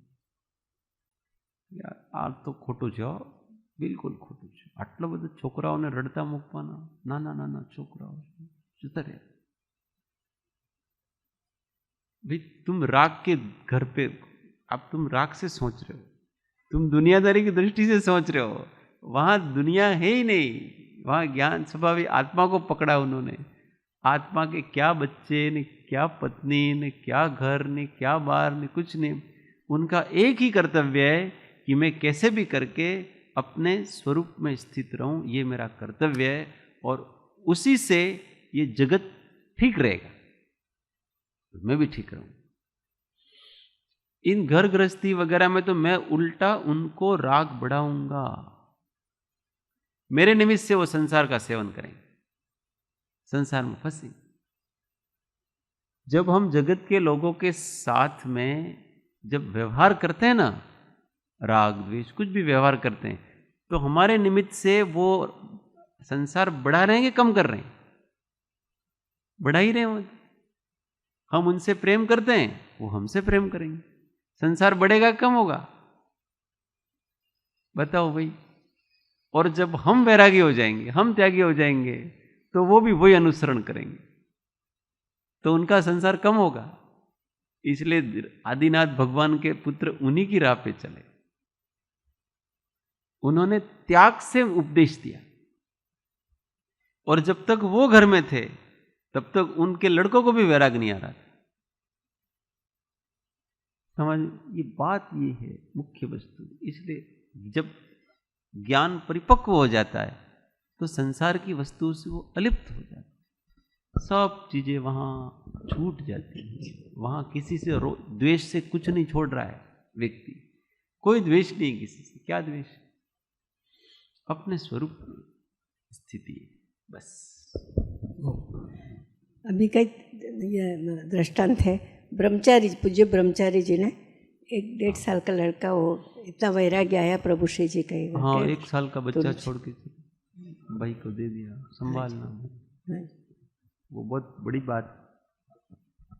यार आ तो खोटू छो, बिल्कुल खोटू छो। आटलो बधो छोकराओने रड़ता मूकवाना, नाना नाना छोकराओ जता रहे। भाई तुम राग के घर पे, अब तुम राग से सोच रहे हो, तुम दुनियादारी की दृष्टि से सोच रहे हो। वहां दुनिया है ही नहीं, वहां ज्ञान स्वभावी आत्मा को पकड़ा उन्होंने। आत्मा के क्या बच्चे ने, क्या पत्नी ने, क्या घर ने, क्या बार ने, कुछ नहीं। उनका एक ही कर्तव्य है कि मैं कैसे भी करके अपने स्वरूप में स्थित रहूं, ये मेरा कर्तव्य है, और उसी से ये जगत ठीक रहेगा, मैं भी ठीक रहूं। इन घर गृहस्थी वगैरह में तो मैं उल्टा उनको राग बढ़ाऊंगा, मेरे निमित्त से वो संसार का सेवन करेंगे, संसार में फंसेंगे। जब हम जगत के लोगों के साथ में जब व्यवहार करते हैं ना, राग द्वेष कुछ भी व्यवहार करते हैं, तो हमारे निमित्त से वो संसार बढ़ा रहे हैं कि कम कर रहे हैं? बढ़ा ही रहे हैं। हम उनसे प्रेम करते हैं, वो हमसे प्रेम करेंगे, संसार बढ़ेगा कम होगा? बताओ भाई। और जब हम वैरागी हो जाएंगे, हम त्यागी हो जाएंगे, तो वो भी वही अनुसरण करेंगे, तो उनका संसार कम होगा। इसलिए आदिनाथ भगवान के पुत्र उन्हीं की राह पे चले। उन्होंने त्याग से उपदेश दिया, और जब तक वो घर में थे तब तक उनके लड़कों को भी वैराग नहीं आ रहा था। समझ, ये बात ये है मुख्य वस्तु। इसलिए जब ज्ञान परिपक्व हो जाता है तो संसार की वस्तु से वो अलिप्त हो जाता है, सब चीजें वहां छूट जाती हैं। वहां किसी से द्वेष से कुछ नहीं छोड़ रहा है व्यक्ति, कोई द्वेष नहीं किसी से। क्या द्वेष? अपने स्वरूप में स्थिति है, बस। अभी का दृष्टांत है, ब्रह्मचारी, पूज्य ब्रह्मचारी जी ने 1-1.5 साल का लड़का, वो इतना वैराग्य आया प्रभु श्री जी का। हाँ, 1 साल का बच्चा छोड़ के भाई को दे दिया संभालना। वो बहुत बड़ी बात।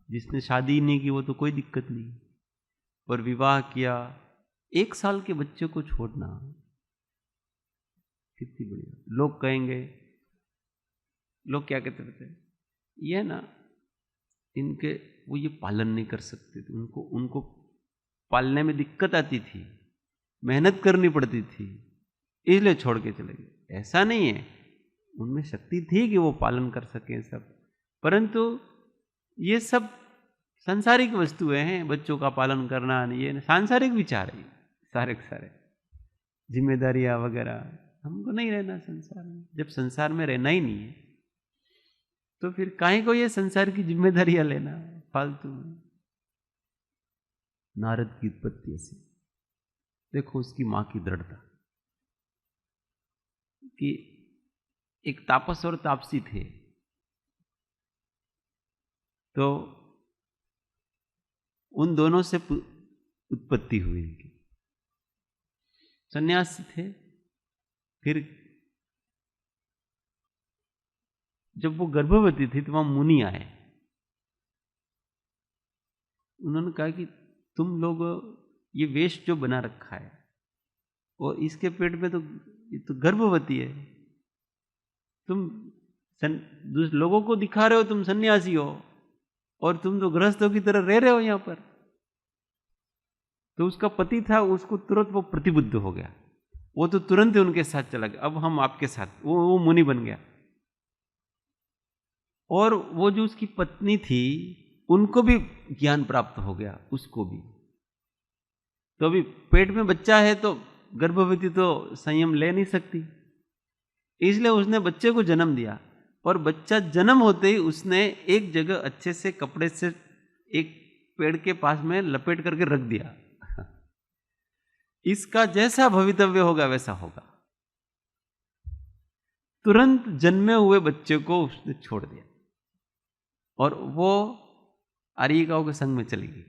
जिसने शादी नहीं की वो तो कोई दिक्कत नहीं, पर विवाह किया, 1 साल के बच्चे को छोड़ना कितनी बढ़िया। लोग कहेंगे, लोग क्या कहते रहते हैं, ये ना इनके, वो ये पालन नहीं कर सकते थे, उनको पालने में दिक्कत आती थी, मेहनत करनी पड़ती थी, इसलिए छोड़ के चले गए। ऐसा नहीं है, उनमें शक्ति थी कि वो पालन कर सकें सब, परंतु ये सब सांसारिक वस्तुएं हैं। बच्चों का पालन करना, ये सांसारिक विचार है सारे के सारे, जिम्मेदारियां वगैरह। हमको नहीं रहना संसार में। जब संसार में रहना ही नहीं है तो फिर काहे को ये संसार की जिम्मेदारियां लेना फालतू में। नारद की उत्पत्ति ऐसी, देखो उसकी मां की दृढ़ता कि एक तापस और तापसी थे, तो उन दोनों से उत्पत्ति हुई इनकी। सन्यासी थे, फिर जब वो गर्भवती थी तो वहां मुनि आए। उन्होंने कहा कि तुम लोग ये वेश जो बना रखा है, और इसके पेट में तो ये तो गर्भवती है, तुम लोगों को दिखा रहे हो तुम सन्यासी हो, और तुम तो गृहस्थों की तरह रह रहे हो यहां पर। तो उसका पति था, उसको तुरंत वो प्रतिबुद्ध हो गया, वो तो तुरंत ही उनके साथ चला गया, अब हम आपके साथ। वो मुनि बन गया। और वो जो उसकी पत्नी थी, उनको भी ज्ञान प्राप्त हो गया, उसको भी। तो अभी पेट में बच्चा है तो गर्भवती तो संयम ले नहीं सकती, इसलिए उसने बच्चे को जन्म दिया। और बच्चा जन्म होते ही उसने एक जगह अच्छे से कपड़े से एक पेड़ के पास में लपेट करके रख दिया। इसका जैसा भवितव्य होगा वैसा होगा। तुरंत जन्मे हुए बच्चे को उसने छोड़ दिया और वो आर्यिकाओं के संग में चली गई,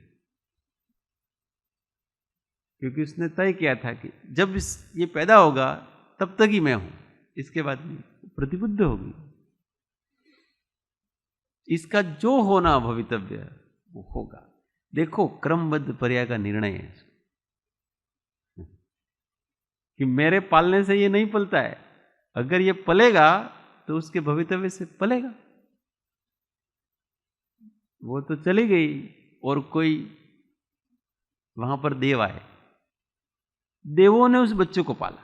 क्योंकि उसने तय किया था कि जब ये पैदा होगा तब तक ही मैं हूं, इसके बाद नहीं। प्रतिबुद्ध होगी। इसका जो होना भवितव्य है वो होगा। देखो क्रमबद्ध पर्याय का निर्णय है कि मेरे पालने से ये नहीं पलता है, अगर ये पलेगा तो उसके भवितव्य से पलेगा। वो तो चली गई और कोई वहां पर देव आए, देवों ने उस बच्चे को पाला,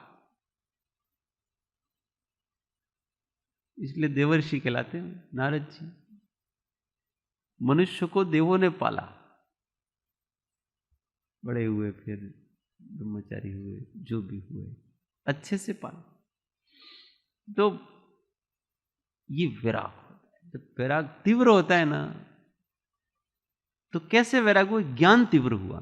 इसलिए देवर्षि कहलाते हैं नारद जी। मनुष्य को देवों ने पाला, बड़े हुए, फिर ब्रह्मचारी हुए, जो भी हुए अच्छे से पाला। तो ये वैराग होता है। जब वैराग तीव्र होता है ना, तो कैसे वैराग हुआ? ज्ञान तीव्र हुआ,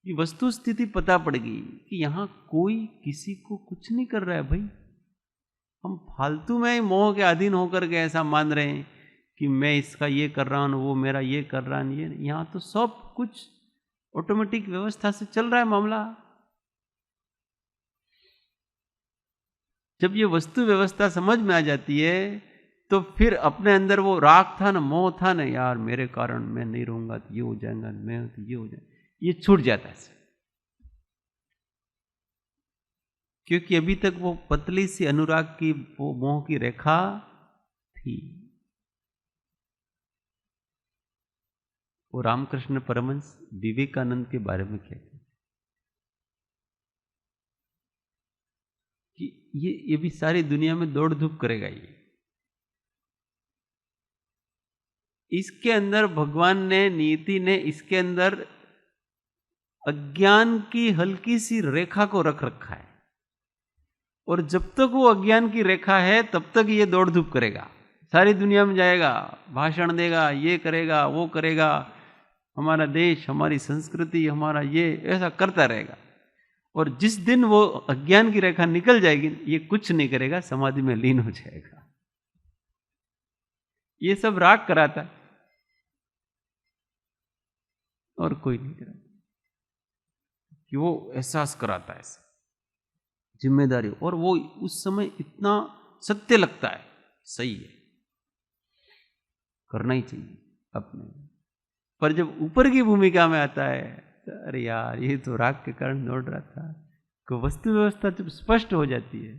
ये वस्तु स्थिति पता पड़ गई कि यहां कोई किसी को कुछ नहीं कर रहा है भाई। हम फालतू में मोह के अधीन होकर के ऐसा मान रहे हैं कि मैं इसका ये कर रहा हूं, वो मेरा ये कर रहा है, ये यहां तो सब कुछ ऑटोमेटिक व्यवस्था से चल रहा है मामला। जब ये वस्तु व्यवस्था समझ में आ जाती है तो फिर अपने अंदर वो राग था ना, मोह था ना, यार मेरे कारण मैं नहीं रहूंगा तो ये हो जाएगा, मैं तो ये हो जाएगा, ये छूट जाता है। क्योंकि अभी तक वो पतली सी अनुराग की, वो मोह की रेखा थी। वो रामकृष्ण परमहंस विवेकानंद के बारे में कहते हैं कि ये भी सारी दुनिया में दौड़ धूप करेगा। ये इसके अंदर भगवान ने, नीति ने इसके अंदर अज्ञान की हल्की सी रेखा को रख रखा है, और जब तक वो अज्ञान की रेखा है तब तक ये दौड़ धूप करेगा, सारी दुनिया में जाएगा, भाषण देगा, ये करेगा, वो करेगा, हमारा देश, हमारी संस्कृति, हमारा ये, ऐसा करता रहेगा। और जिस दिन वो अज्ञान की रेखा निकल जाएगी, ये कुछ नहीं करेगा, समाधि में लीन हो जाएगा। ये सब राग कराता है और कोई नहीं कराता, कि वो एहसास कराता है जिम्मेदारी, और वो उस समय इतना सत्य लगता है, सही है, करना ही चाहिए अपने। पर जब ऊपर की भूमिका में आता है तो अरे यार ये तो राग के कारण दौड़ रहा था, को वस्तु व्यवस्था जब स्पष्ट हो जाती है,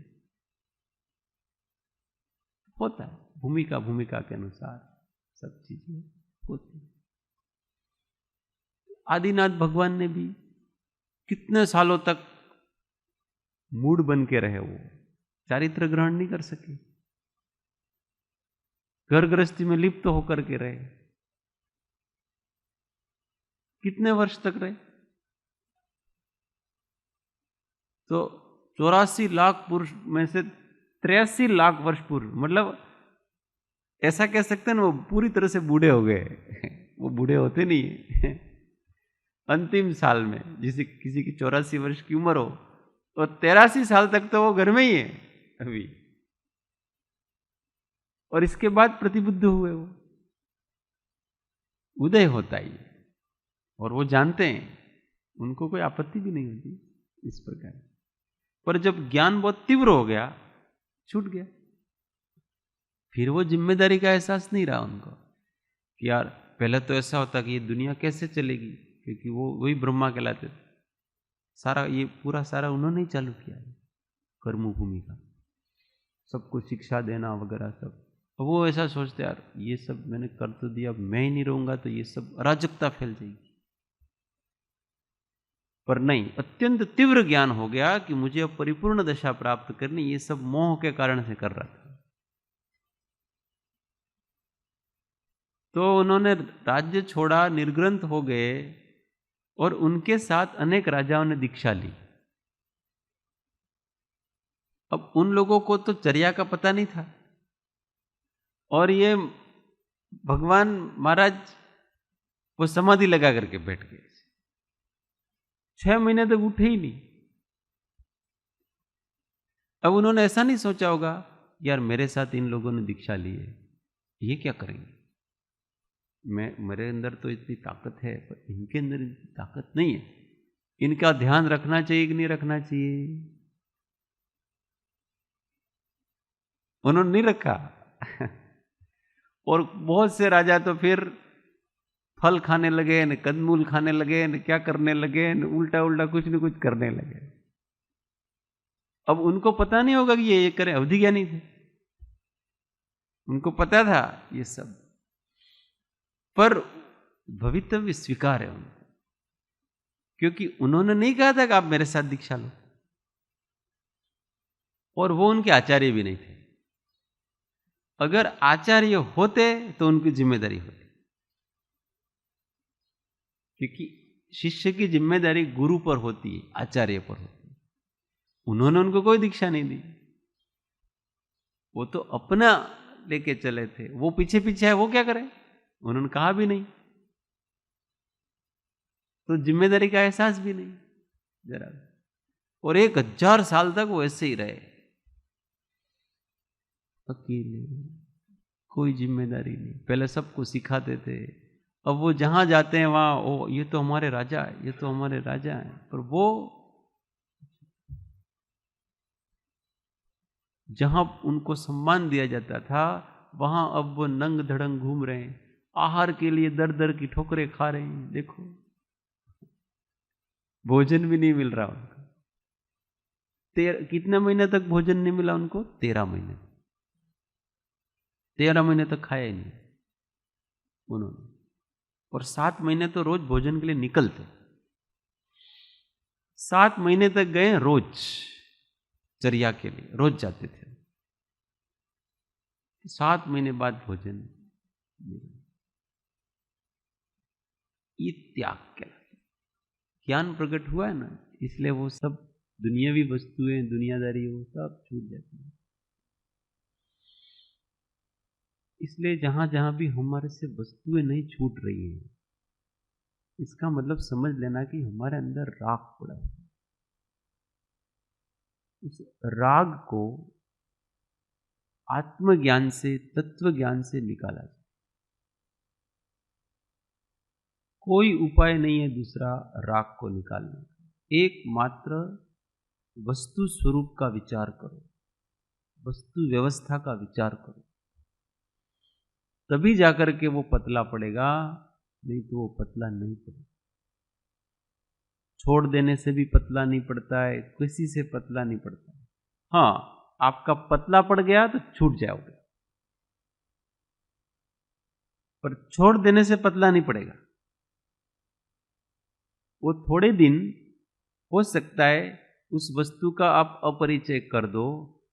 होता है भूमिका के अनुसार सब चीजें होती है। आदिनाथ भगवान ने भी कितने सालों तक मूड बन के रहे, वो चारित्र ग्रहण नहीं कर सके, घर गृहस्थी में लिप्त होकर के रहे। कितने वर्ष तक रहे? तो 84 लाख पुरुष में से 83 लाख वर्ष पूर्व, मतलब ऐसा कह सकते हैं ना, वो पूरी तरह से बूढ़े हो गए। वो बूढ़े होते नहीं है। अंतिम साल में जिसे किसी की 84 वर्ष की उम्र हो, तो 83 साल तक तो वो घर में ही है अभी, और इसके बाद प्रतिबुद्ध हुए, वो उदय होता ही, और वो जानते हैं, उनको कोई आपत्ति भी नहीं होती इस प्रकार। पर जब ज्ञान बहुत तीव्र हो गया, छूट गया, फिर वो जिम्मेदारी का एहसास नहीं रहा उनको कि यार पहले तो ऐसा होता कि ये दुनिया कैसे चलेगी, क्योंकि वो वही ब्रह्मा कहलाते थे, सारा ये पूरा सारा उन्होंने ही चालू किया है, कर्मभूमि का, सबको शिक्षा देना वगैरह सब। वो ऐसा सोचते यार ये सब मैंने कर तो दिया, मैं ही नहीं रहूंगा तो ये सब अराजकता फैल जाएगी। पर नहीं, अत्यंत तीव्र ज्ञान हो गया कि मुझे अब परिपूर्ण दशा प्राप्त करनी, ये सब मोह के कारण से कर रहा था। तो उन्होंने राज्य छोड़ा, निर्ग्रंथ हो गए, और उनके साथ अनेक राजाओं ने दीक्षा ली। अब उन लोगों को तो चर्या का पता नहीं था, और ये भगवान महाराज वो समाधि लगा करके बैठ गए, 6 महीने तक उठे ही नहीं। अब उन्होंने ऐसा नहीं सोचा होगा यार मेरे साथ इन लोगों ने दीक्षा ली है, ये क्या करेंगे, मेरे अंदर तो इतनी ताकत है पर इनके अंदर इतनी ताकत नहीं है, इनका ध्यान रखना चाहिए कि नहीं रखना चाहिए। उन्होंने नहीं रखा। और बहुत से राजा तो फिर फल खाने लगे न कंदमूल खाने लगे न क्या करने लगे न उल्टा उल्टा कुछ न कुछ करने लगे। अब उनको पता नहीं होगा कि ये करें, अवधि ज्ञानी थे, उनको पता था ये सब, पर भवितव्य स्वीकार है उनको, क्योंकि उन्होंने नहीं कहा था कि आप मेरे साथ दीक्षा लो, और वो उनके आचार्य भी नहीं थे। अगर आचार्य होते तो उनकी जिम्मेदारी होती, क्योंकि शिष्य की जिम्मेदारी गुरु पर होती है, आचार्य पर होती है। उन्होंने उनको कोई दीक्षा नहीं दी, वो तो अपना लेके चले थे, वो पीछे पीछे है, वो क्या करे, उन्होंने कहा भी नहीं, तो जिम्मेदारी का एहसास भी नहीं जरा। और 1000 साल तक वो ऐसे ही रहे, अकेले, कोई जिम्मेदारी नहीं। पहले सबको सिखाते थे, अब वो जहां जाते हैं वहां ओ ये तो हमारे राजा है, ये तो हमारे राजा है, पर वो जहां उनको सम्मान दिया जाता था वहां अब वो नंग धड़ंग घूम रहे हैं, आहार के लिए दर दर की ठोकरें खा रहे हैं। देखो, भोजन भी नहीं मिल रहा उनको। कितने महीने तक भोजन नहीं मिला उनको? 13 महीने। 13 महीने तक खाया ही नहीं उन्होंने, और 7 महीने तो रोज भोजन के लिए निकलते। 7 महीने तक गए रोज चर्या के लिए, रोज जाते थे। 7 महीने बाद भोजन मिला। ये त्याग क्या, ज्ञान प्रकट हुआ है ना, इसलिए वो सब दुनियावी वस्तुएं, दुनियादारी, वो सब छूट जाती है। इसलिए जहां जहां भी हमारे से वस्तुएं नहीं छूट रही हैं, इसका मतलब समझ लेना कि हमारे अंदर राग पड़ा है। उस राग को आत्मज्ञान से, तत्व ज्ञान से निकाला जाए। कोई उपाय नहीं है दूसरा राग को निकालने का, एकमात्र वस्तु स्वरूप का विचार करो, वस्तु व्यवस्था का विचार करो, तभी जाकर के वो पतला पड़ेगा, नहीं तो वो पतला नहीं पड़ेगा। छोड़ देने से भी पतला नहीं पड़ता है, किसी से पतला नहीं पड़ता है। हाँ, आपका पतला पड़ गया तो छूट जाओगे, पर छोड़ देने से पतला नहीं पड़ेगा। वो थोड़े दिन हो सकता है उस वस्तु का आप अपरिचय कर दो,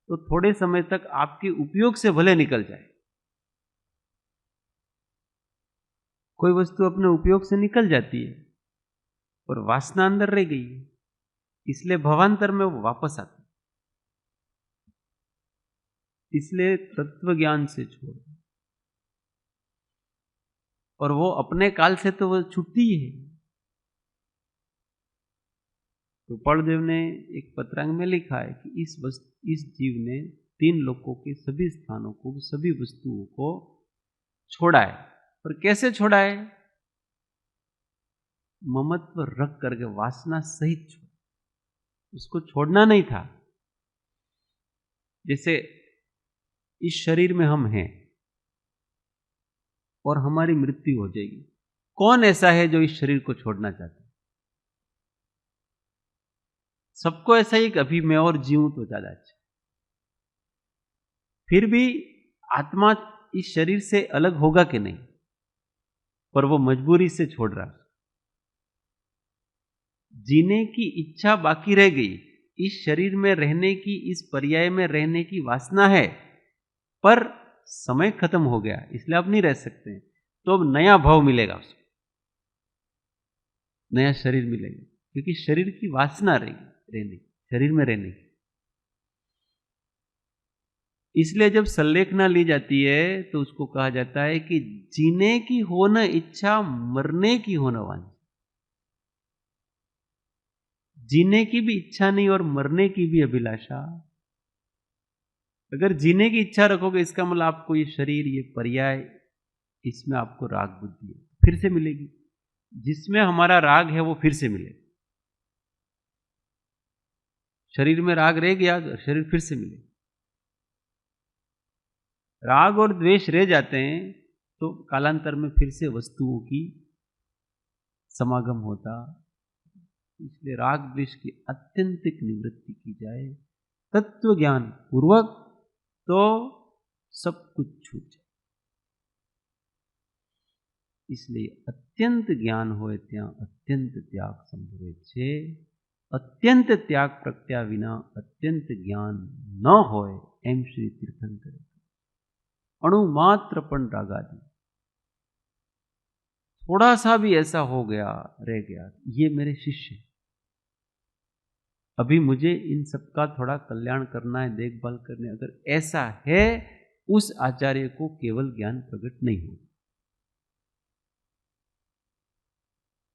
तो थोड़े समय तक आपके उपयोग से भले निकल जाए। कोई वस्तु अपने उपयोग से निकल जाती है और वासना अंदर रह गई, इसलिए भवांतर में वो वापस आती। इसलिए तत्व ज्ञान से छोड़, और वो अपने काल से तो वो छुट्टी है। तो पढ़देव ने एक पत्रांग में लिखा है कि इस जीव ने 3 लोकों के सभी स्थानों को, सभी वस्तुओं को छोड़ा है। और कैसे छोड़ा है? ममत्व रख करके, वासना सहित छोड़ा। उसको छोड़ना नहीं था। जैसे इस शरीर में हम हैं और हमारी मृत्यु हो जाएगी, कौन ऐसा है जो इस शरीर को छोड़ना चाहता है? सबको ऐसा ही कि अभी मैं और जीऊं तो ज्यादा अच्छा। फिर भी आत्मा इस शरीर से अलग होगा कि नहीं, पर वो मजबूरी से छोड़ रहा। जीने की इच्छा बाकी रह गई, इस शरीर में रहने की, इस पर्याय में रहने की वासना है, पर समय खत्म हो गया, इसलिए अब नहीं रह सकते। तो अब नया भाव मिलेगा उसको, नया शरीर मिलेगा, क्योंकि शरीर की वासना रहेगी रहने, शरीर में रहने की। इसलिए जब संलेखना ली जाती है तो उसको कहा जाता है कि जीने की हो न इच्छा, मरने की हो न वांछा। जीने की भी इच्छा नहीं और मरने की भी अभिलाषा। अगर जीने की इच्छा रखोगे, इसका मतलब आपको ये शरीर, ये पर्याय, इसमें आपको राग बुद्धि है, फिर से मिलेगी। जिसमें हमारा राग है वो फिर से मिलेगा। शरीर में राग रह गया तो शरीर फिर से मिलेगा। राग और द्वेष रह जाते हैं तो कालांतर में फिर से वस्तुओं की समागम होता। इसलिए राग द्वेष की अत्यंतिक निवृत्ति की जाए तत्व ज्ञान पूर्वक, तो सब कुछ छूट जाए। इसलिए अत्यंत ज्ञान होए त्या अत्यंत त्याग संभवे छे। अत्यंत त्याग प्रत्या विना अत्यंत ज्ञान न होए, एम श्री तीर्थंकर। अणु मात्र पण रागादि, थोड़ा सा भी ऐसा हो गया, रह गया, ये मेरे शिष्य, अभी मुझे इन सबका थोड़ा कल्याण करना है, देखभाल करनी है, अगर ऐसा है, उस आचार्य को केवल ज्ञान प्रकट नहीं होगा।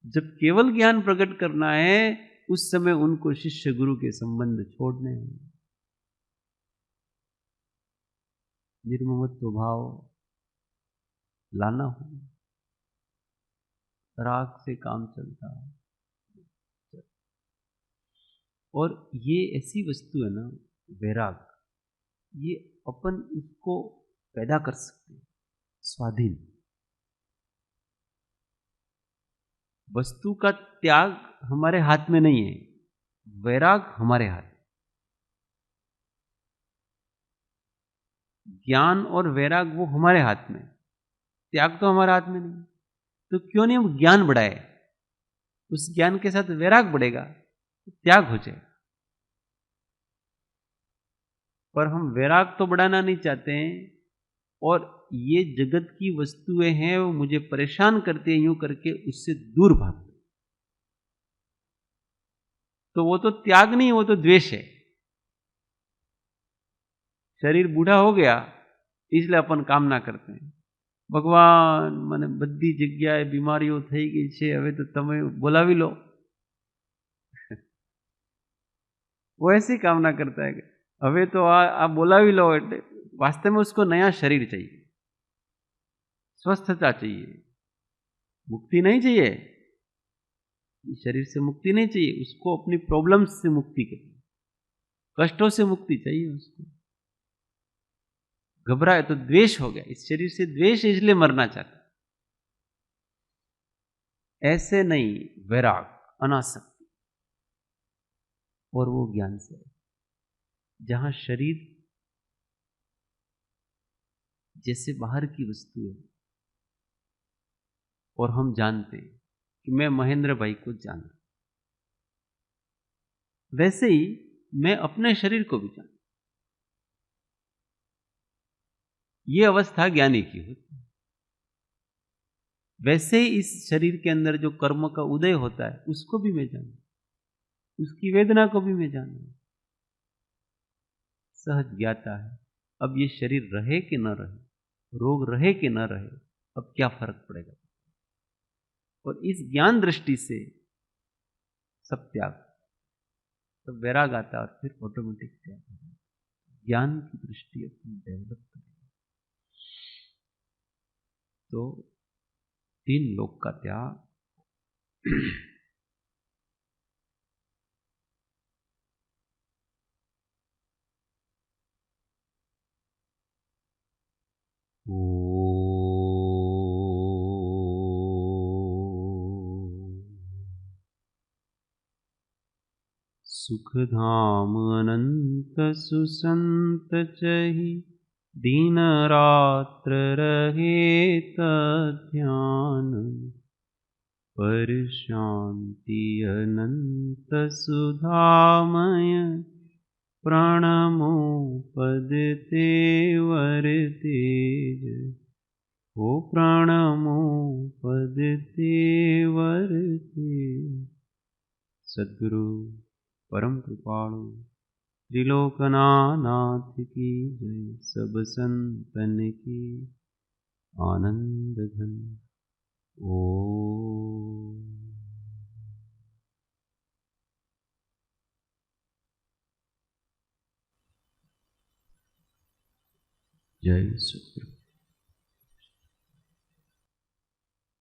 जब केवल ज्ञान प्रकट करना है, उस समय उनको शिष्य गुरु के संबंध छोड़ने हैं। निर्ममत्व भाव लाना हो, राग से काम चलता है। और ये ऐसी वस्तु है ना, वैराग, ये अपन इसको पैदा कर सकते हैं, स्वाधीन। वस्तु का त्याग हमारे हाथ में नहीं है, वैराग हमारे हाथ। ज्ञान और वैराग वो हमारे हाथ में, त्याग तो हमारे हाथ में नहीं। तो क्यों नहीं हम ज्ञान बढ़ाए, उस ज्ञान के साथ वैराग बढ़ेगा, तो त्याग हो जाए। पर हम वैराग तो बढ़ाना नहीं चाहते हैं, और ये जगत की वस्तुएं हैं, वो मुझे परेशान करती है, यूं करके उससे दूर भागते। तो वो तो त्याग नहीं, वो तो द्वेष है। शरीर बूढ़ा हो गया, इसलिए अपन काम ना करते हैं। भगवान મને બધી જગ્યાએ બીમારીઓ થઈ ગઈ છે, હવે તો તમે બોલાવી લો। वो ऐसी कामना करता है कि હવે તો આ બોલાવી લો, એટલે वास्तव में उसको नया शरीर चाहिए, स्वस्थता चाहिए, मुक्ति नहीं चाहिए। शरीर से मुक्ति नहीं चाहिए उसको, अपनी प्रॉब्लम्स से मुक्ति चाहिए, कष्टों से मुक्ति चाहिए उसको। घबराए तो द्वेष हो गया, इस शरीर से द्वेष, इसलिए मरना चाहता। ऐसे नहीं, वैराग, अनासक्ति, और वो ज्ञान से, जहां शरीर जैसे बाहर की वस्तु है, और हम जानते हैं कि मैं महेंद्र भाई को जानता, वैसे ही मैं अपने शरीर को भी जानता। ये अवस्था ज्ञानी की होती है। वैसे ही इस शरीर के अंदर जो कर्म का उदय होता है, उसको भी मैं जानता, उसकी वेदना को भी मैं जानता, सहज ज्ञाता है। अब ये शरीर रहे कि न रहे, रोग रहे कि न रहे, अब क्या फर्क पड़ेगा। और इस ज्ञान दृष्टि से सब त्याग, तो वैराग आता है, और फिर ऑटोमेटिक त्याग हो जाता है। ज्ञान की दृष्टि अपनी डेवलप करें, तो 3 लोक का त्याग। सुख धाम अनंत सुसंत चहि, दिन रात्र रहे ध्यान, पर शांति अनंत सुधामय, प्रणमो पद तेवर तेज, ओ प्रणमो पद तेवर तेज। सद्गुरु परम कृपाणु त्रिलोकनाथ की जय, सब संतन की आनंद घन। ओम। जय सद्गुरु।